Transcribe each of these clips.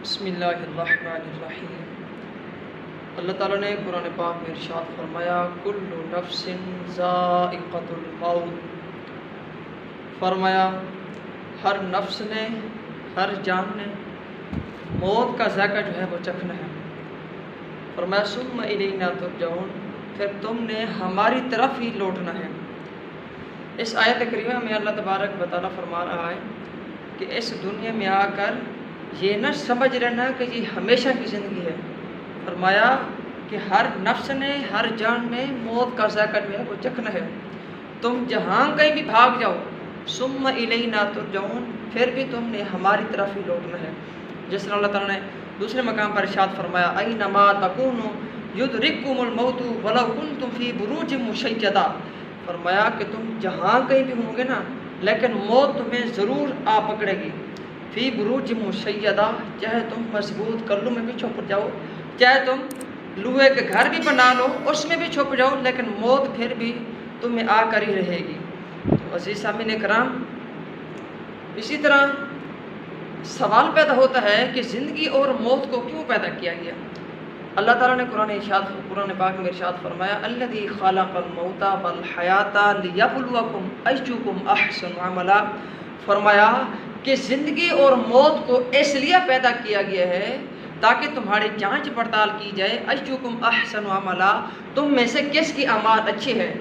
بسم اللہ الرحمن الرحیم۔ اللہ تعالیٰ نے قرآن پاک میں ارشاد فرمایا کل نفس ذائقۃ الموت، فرمایا ہر نفس نے، ہر جان نے موت کا ذائقہ جو ہے وہ چکھنا ہے۔ فرمایا ثم الینا ترجعون، پھر تم نے ہماری طرف ہی لوٹنا ہے۔ اس آیت کریمہ میں اللہ تبارک و تعالیٰ فرما رہا ہے کہ اس دنیا میں آ کر یہ نہ سمجھ لینا کہ یہ ہمیشہ کی زندگی ہے۔ فرمایا کہ ہر نفس نے، ہر جان نے موت کا ذائقہ جو ہے وہ چکھنا ہے۔ تم جہاں کہیں بھی بھاگ جاؤ، ثم الینا ترجعون، پھر بھی تم نے ہماری طرف ہی لوٹنا ہے۔ جس طرح اللہ تعالیٰ نے دوسرے مقام پر ارشاد فرمایا اینما تکونوا یدرککم الموت ولو کنتم فی بروج مشیدہ، فرمایا کہ تم جہاں کہیں بھی ہوں گے نا، لیکن موت تمہیں ضرور آ پکڑے گی۔ فی بروج مشیدہ، چاہے تم مضبوط کلوں میں بھی چھپ جاؤ، چاہے تم لوہے کے گھر بھی بنا لو اس میں بھی چھپ جاؤ، لیکن موت پھر بھی تمہیں آ کر ہی رہے گی۔ تو عزیز سامعین کرام، اسی طرح سوال پیدا ہوتا ہے کہ زندگی اور موت کو کیوں پیدا کیا گیا؟ اللہ تعالیٰ نے قرآن پاک میں ارشاد فرمایا الذی خلق الموت والحیات لیبلوکم ایکم احسن عملا، فرمایا کہ زندگی اور موت کو اس لیے پیدا کیا گیا ہے تاکہ تمہاری جانچ پڑتال کی جائے ایکم احسن عملا، تم میں سے کس کی اعمال اچھی ہے۔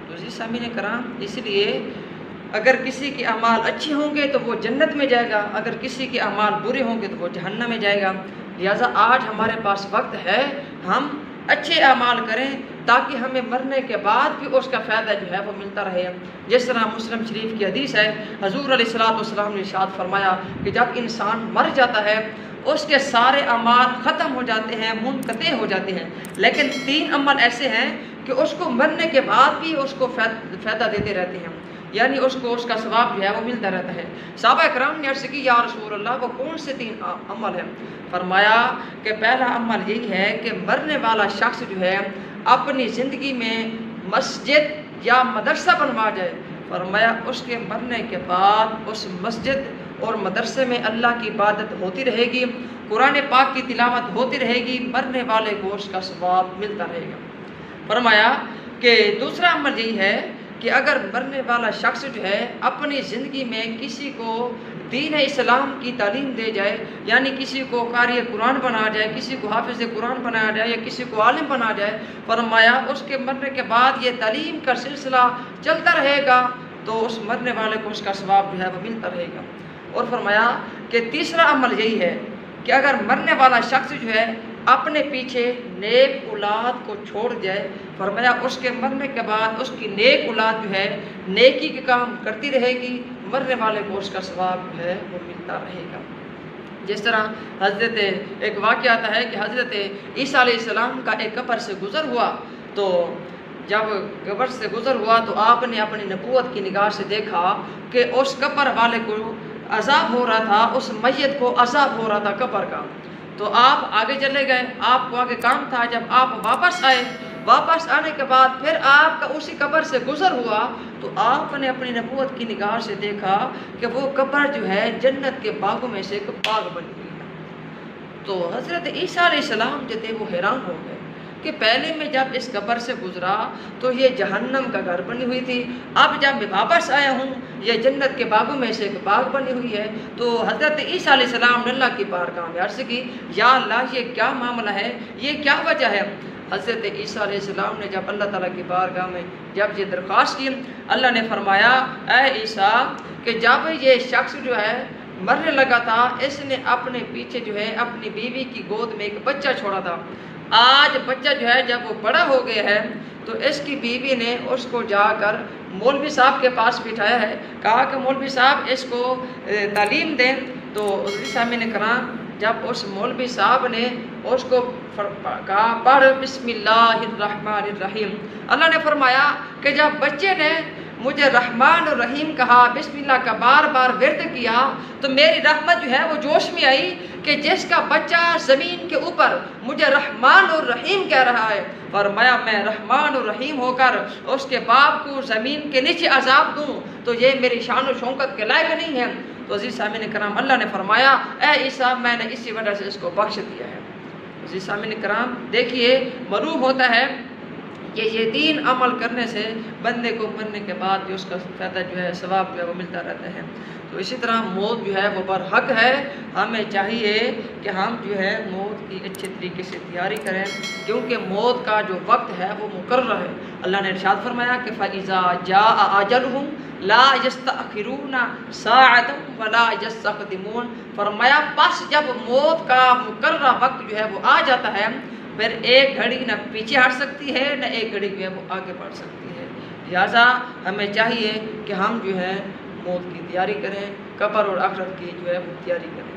تو جی سامعین کرام، اس لیے اگر کسی کے اعمال اچھے ہوں گے تو وہ جنت میں جائے گا، اگر کسی کے اعمال برے ہوں گے تو وہ جہنم میں جائے گا۔ لہٰذا آج ہمارے پاس وقت ہے ہم اچھے اعمال کریں تاکہ ہمیں مرنے کے بعد بھی اس کا فائدہ جو ہے وہ ملتا رہے۔ جس طرح مسلم شریف کی حدیث ہے، حضور علیہ الصلوۃ نے ارشاد فرمایا کہ جب انسان مر جاتا ہے اس کے سارے اعمال ختم ہو جاتے ہیں، منقطع ہو جاتے ہیں، لیکن 3 عمل ایسے ہیں کہ اس کو مرنے کے بعد بھی اس کو فائدہ دیتے رہتے ہیں، یعنی اس کو اس کا ثواب جو ہے وہ ملتا رہتا ہے۔ صحابہ اکرام نے عرض کی یا رسول اللہ وہ کون سے 3 عمل ہیں؟ فرمایا کہ پہلا عمل یہی ہے کہ مرنے والا شخص جو ہے اپنی زندگی میں مسجد یا مدرسہ بنوا جائے۔ فرمایا اس کے مرنے کے بعد اس مسجد اور مدرسے میں اللہ کی عبادت ہوتی رہے گی، قرآن پاک کی تلاوت ہوتی رہے گی، مرنے والے کو اس کا ثواب ملتا رہے گا۔ فرمایا کہ دوسرا عمل یہی ہے کہ اگر مرنے والا شخص جو ہے اپنی زندگی میں کسی کو دین اسلام کی تعلیم دے جائے، یعنی کسی کو قاری قرآن بنا جائے، کسی کو حافظ قرآن بنایا جائے یا کسی کو عالم بنا جائے، فرمایا اس کے مرنے کے بعد یہ تعلیم کا سلسلہ چلتا رہے گا تو اس مرنے والے کو اس کا ثواب جو ہے وہ ملتا رہے گا۔ اور فرمایا کہ تیسرا عمل یہی ہے کہ اگر مرنے والا شخص جو ہے اپنے پیچھے نیک اولاد کو چھوڑ جائے، فرمایا اس کے مرنے کے بعد اس کی نیک اولاد جو ہے نیکی کے کام کرتی رہے گی، مرنے والے کو اس کا ثواب جو ہے وہ ملتا رہے گا۔ جس طرح ایک واقعہ آتا ہے کہ حضرت عیسیٰ علیہ السلام کا ایک قبر سے گزر ہوا، تو جب قبر سے گزر ہوا تو آپ نے اپنی نبوت کی نگاہ سے دیکھا کہ اس قبر والے کو عذاب ہو رہا تھا، اس میت کو عذاب ہو رہا تھا قبر کا۔ تو آپ آگے چلے گئے، آپ کو آگے کام تھا، جب آپ واپس آئے، واپس آنے کے بعد پھر آپ کا اسی قبر سے گزر ہوا تو آپ نے اپنی نبوت کی نگاہ سے دیکھا کہ وہ قبر جو ہے جنت کے باغوں میں سے ایک باغ بنی ہوئی ہے۔ تو حضرت عیسیٰ علیہ السلام جو تھے وہ حیران ہو گئے کہ پہلے میں جب اس قبر سے گزرا تو یہ جہنم کا گھر بنی ہوئی تھی، اب جب میں واپس آیا ہوں یہ جنت کے باغوں میں سے ایک باغ بنی ہوئی ہے۔ تو حضرت عیسیٰ علیہ السلام نے اللہ کی بارگاہ میں عرض کی یا اللہ یہ کیا معاملہ ہے، یہ کیا وجہ ہے؟ حضرت عیسیٰ علیہ السلام نے جب اللہ تعالیٰ کی بارگاہ میں جب یہ درخواست کی، اللہ نے فرمایا اے عیسیٰ کہ جب یہ شخص جو ہے مرنے لگا تھا اس نے اپنے پیچھے جو ہے اپنی بیوی کی گود میں ایک بچہ چھوڑا تھا، آج بچہ جو ہے جب وہ بڑا ہو گیا ہے تو اس کی بیوی نے اس کو جا کر مولوی صاحب کے پاس بٹھایا ہے، کہا کہ مولوی صاحب اس کو تعلیم دیں۔ تو سامعین کرام، جب اس مولوی صاحب نے اس کو کہا پڑھ بسم اللہ الرحمن الرحیم، اللہ نے فرمایا کہ جب بچے نے مجھے رحمان اور رحیم کہا، بسم اللہ کا بار بار ورد کیا، تو میری رحمت جو ہے وہ جوش میں آئی کہ جس کا بچہ زمین کے اوپر مجھے رحمان اور رحیم کہہ رہا ہے، فرمایا میں رحمان اور رحیم ہو کر اس کے باپ کو زمین کے نیچے عذاب دوں تو یہ میری شان و شوکت کے لائق نہیں ہے۔ تو عزیز سامعین کرام اللہ نے فرمایا اے عیسیٰ میں نے اسی وجہ سے اس کو بخش دیا ہے۔ عزیز سامعین کرام دیکھیے معلوم ہوتا ہے کہ یہ دین عمل کرنے سے بندے کو مرنے کے بعد بھی اس کا فائدہ جو ہے ثواب جو ہے وہ ملتا رہتا ہے۔ تو اسی طرح موت جو ہے وہ برحق ہے، ہمیں چاہیے کہ ہم جو ہے موت کی اچھے طریقے سے تیاری کریں، کیونکہ موت کا جو وقت ہے وہ مقرر ہے۔ اللہ نے ارشاد فرمایا کہ فَإِذَا جَاءَ أَجَلُهُمْ لَا يَسْتَأْخِرُونَ سَاعَةً وَلَا يَسْتَقْدِمُونَ، فرمایا پس جب موت کا مقررہ وقت جو ہے وہ آ جاتا ہے پھر ایک گھڑی نہ پیچھے ہٹ سکتی ہے نہ ایک گھڑی جو ہے وہ آگے بڑھ سکتی ہے۔ لہٰذا ہمیں چاہیے کہ ہم جو ہے موت کی تیاری کریں، قبر اور آخرت کی جو ہے وہ تیاری کریں۔